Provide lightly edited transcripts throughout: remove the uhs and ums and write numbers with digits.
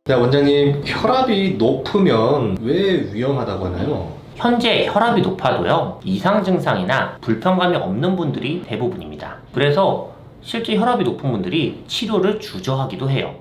네, 원장님, 혈압이 높으면 왜 위험하다고 하나요? 현재 혈압이 높아도요, 이상 증상이나 불편감이 없는 분들이 대부분입니다. 그래서 실제 혈압이 높은 분들이 치료를 주저하기도 해요.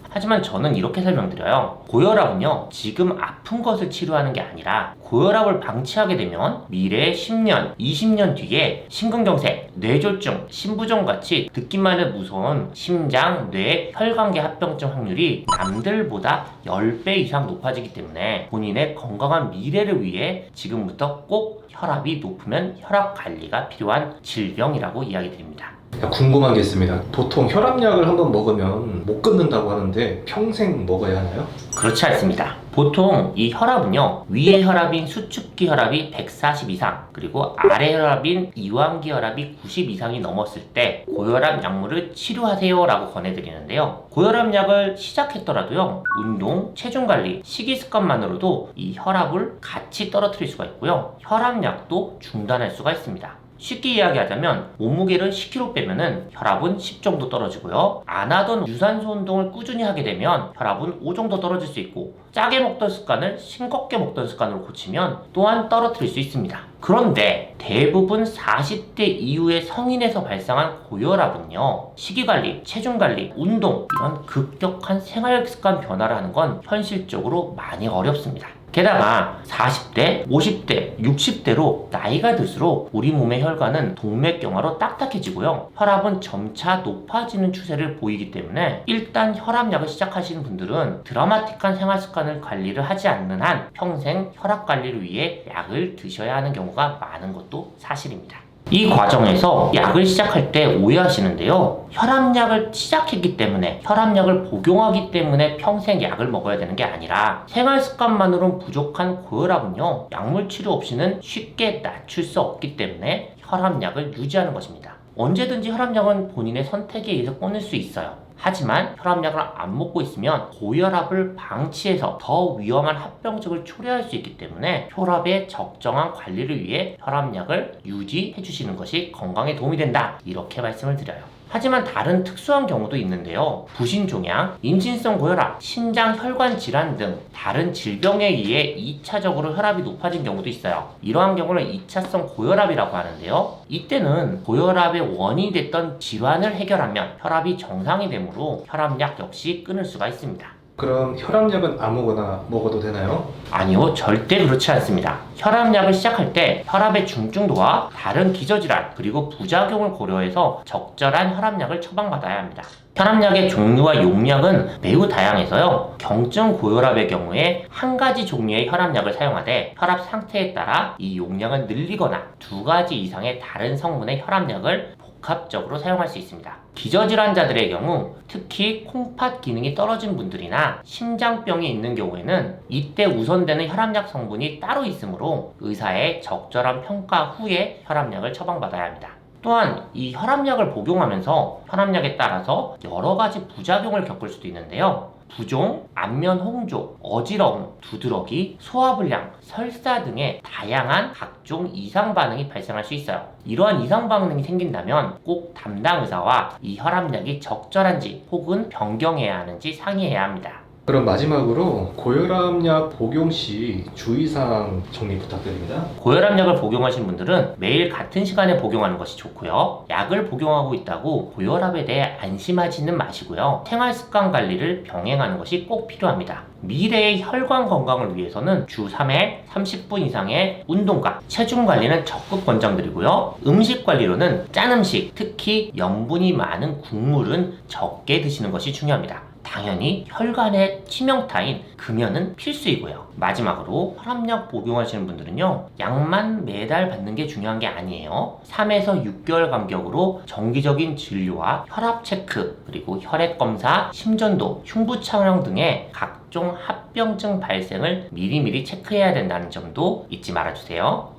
하지만 저는 이렇게 설명드려요. 고혈압은요, 지금 아픈 것을 치료하는 게 아니라 고혈압을 방치하게 되면 미래 10년, 20년 뒤에 심근경색, 뇌졸중, 신부종 같이 듣기만 해도 무서운 심장, 뇌, 혈관계 합병증 확률이 남들보다 10배 이상 높아지기 때문에 본인의 건강한 미래를 위해 지금부터 꼭 혈압이 높으면 혈압 관리가 필요한 질병이라고 이야기 드립니다. 궁금한 게 있습니다. 보통 혈압약을 한번 먹으면 못 끊는다고 하는데 평생 먹어야 하나요? 그렇지 않습니다. 보통 이 혈압은요, 위의 혈압인 수축기 혈압이 140 이상, 그리고 아래 혈압인 이완기 혈압이 90 이상이 넘었을 때 고혈압 약물을 치료하세요 라고 권해드리는데요. 고혈압 약을 시작했더라도요, 운동, 체중 관리, 식이 습관만으로도 이 혈압을 같이 떨어뜨릴 수가 있고요, 혈압 약도 중단할 수가 있습니다. 쉽게 이야기하자면 몸무게를 10kg 빼면은 혈압은 10 정도 떨어지고요, 안 하던 유산소 운동을 꾸준히 하게 되면 혈압은 5 정도 떨어질 수 있고, 짜게 먹던 습관을 싱겁게 먹던 습관으로 고치면 또한 떨어뜨릴 수 있습니다. 그런데 대부분 40대 이후의 성인에서 발생한 고혈압은요, 식이관리, 체중관리, 운동 이런 급격한 생활습관 변화를 하는 건 현실적으로 많이 어렵습니다. 게다가 40대, 50대, 60대로 나이가 들수록 우리 몸의 혈관은 동맥경화로 딱딱해지고요, 혈압은 점차 높아지는 추세를 보이기 때문에 일단 혈압약을 시작하시는 분들은 드라마틱한 생활습관을 관리를 하지 않는 한 평생 혈압 관리를 위해 약을 드셔야 하는 경우가 많은 것도 사실입니다. 이 과정에서 약을 시작할 때 오해하시는데요, 혈압약을 시작했기 때문에, 혈압약을 복용하기 때문에 평생 약을 먹어야 되는 게 아니라 생활습관만으로는 부족한 고혈압은요, 약물 치료 없이는 쉽게 낮출 수 없기 때문에 혈압약을 유지하는 것입니다. 언제든지 혈압약은 본인의 선택에 의해서 끊을 수 있어요. 하지만 혈압약을 안 먹고 있으면 고혈압을 방치해서 더 위험한 합병증을 초래할 수 있기 때문에 혈압의 적정한 관리를 위해 혈압약을 유지해 주시는 것이 건강에 도움이 된다, 이렇게 말씀을 드려요. 하지만 다른 특수한 경우도 있는데요, 부신종양, 임신성 고혈압, 신장 혈관 질환 등 다른 질병에 의해 2차적으로 혈압이 높아진 경우도 있어요. 이러한 경우를 2차성 고혈압이라고 하는데요, 이때는 고혈압의 원인이 됐던 질환을 해결하면 혈압이 정상이 되므로 혈압약 역시 끊을 수가 있습니다. 그럼 혈압약은 아무거나 먹어도 되나요? 아니요, 절대 그렇지 않습니다. 혈압약을 시작할 때 혈압의 중증도와 다른 기저질환 그리고 부작용을 고려해서 적절한 혈압약을 처방받아야 합니다. 혈압약의 종류와 용량은 매우 다양해서요, 경증 고혈압의 경우에 한 가지 종류의 혈압약을 사용하되 혈압 상태에 따라 이 용량을 늘리거나 2가지 이상의 다른 성분의 혈압약을 복합적으로 사용할 수 있습니다. 기저질환자들의 경우, 특히 콩팥 기능이 떨어진 분들이나 심장병이 있는 경우에는 이때 우선되는 혈압약 성분이 따로 있으므로 의사의 적절한 평가 후에 혈압약을 처방받아야 합니다. 또한 이 혈압약을 복용하면서 혈압약에 따라서 여러 가지 부작용을 겪을 수도 있는데요, 부종, 안면 홍조, 어지러움, 두드러기, 소화불량, 설사 등의 다양한 각종 이상 반응이 발생할 수 있어요. 이러한 이상 반응이 생긴다면 꼭 담당 의사와 이 혈압약이 적절한지 혹은 변경해야 하는지 상의해야 합니다. 그럼 마지막으로 고혈압약 복용 시 주의사항 정리 부탁드립니다. 고혈압약을 복용하신 분들은 매일 같은 시간에 복용하는 것이 좋고요, 약을 복용하고 있다고 고혈압에 대해 안심하지는 마시고요, 생활습관 관리를 병행하는 것이 꼭 필요합니다. 미래의 혈관 건강을 위해서는 주 3회 30분 이상의 운동과 체중 관리는 적극 권장드리고요, 음식 관리로는 짠 음식, 특히 염분이 많은 국물은 적게 드시는 것이 중요합니다. 당연히 혈관의 치명타인 금연은 필수이고요. 마지막으로 혈압약 복용하시는 분들은요, 약만 매달 받는 게 중요한 게 아니에요. 3에서 6개월 간격으로 정기적인 진료와 혈압 체크, 그리고 혈액 검사, 심전도, 흉부 촬영 등의 각종 합병증 발생을 미리미리 체크해야 된다는 점도 잊지 말아주세요.